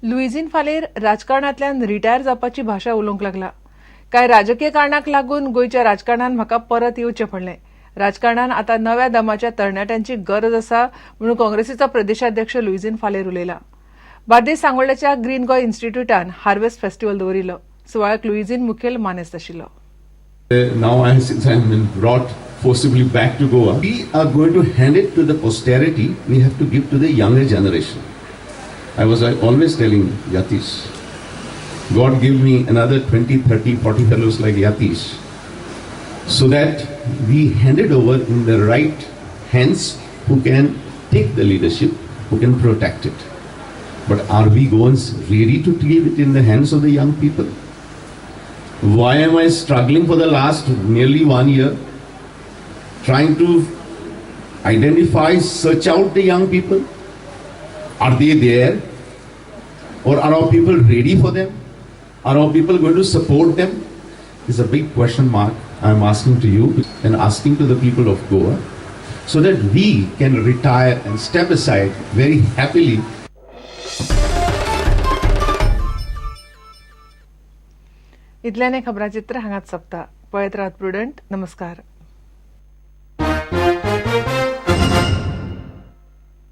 Luizinho Faleiro राजकारणांतल्यान retire जावपाची भाशा उलोवंक लागला. कांय राजकीय कारणांक लागून गोंयच्या राजकारणांत म्हाका परत येवचें पडलें. राजकारणांत आतां नव्या दमाच्या तरणाट्यांची गरज आसा म्हणून काँग्रेसीचो प्रदेशाध्यक्ष लुईझीन फालेर उलयला. बार्देस सांगोळड्याच्या ग्रीन गोय इन्स्टिट्यूटान हार्वेस्ट फेस्टिवल दवरिल्लो. सुवाळ्याक लुईझीन मुखेल मानेस्त आशिल्लो. Now, since I am been brought forcibly back to Goa, we are going to hand it to the posterity. We have to give to the younger generation. I was always telling Yatish, God give me another 20, 30, 40 fellows like Yatish, so that we hand it over in the right hands who can take the leadership, who can protect it. But are we goans ready to leave it in the hands of the young people? Why am I struggling for the last nearly 1 year, trying to identify, search out the young people? Are they there? Or are our people ready for them? Are our people going to support them? It's a big question mark I'm asking to you and asking to the people of Goa, so that we can retire and step aside very happily. इतल्याने खबराचित्र हांगाच सोंपता. पळयत Rawat prudent. नमस्कार.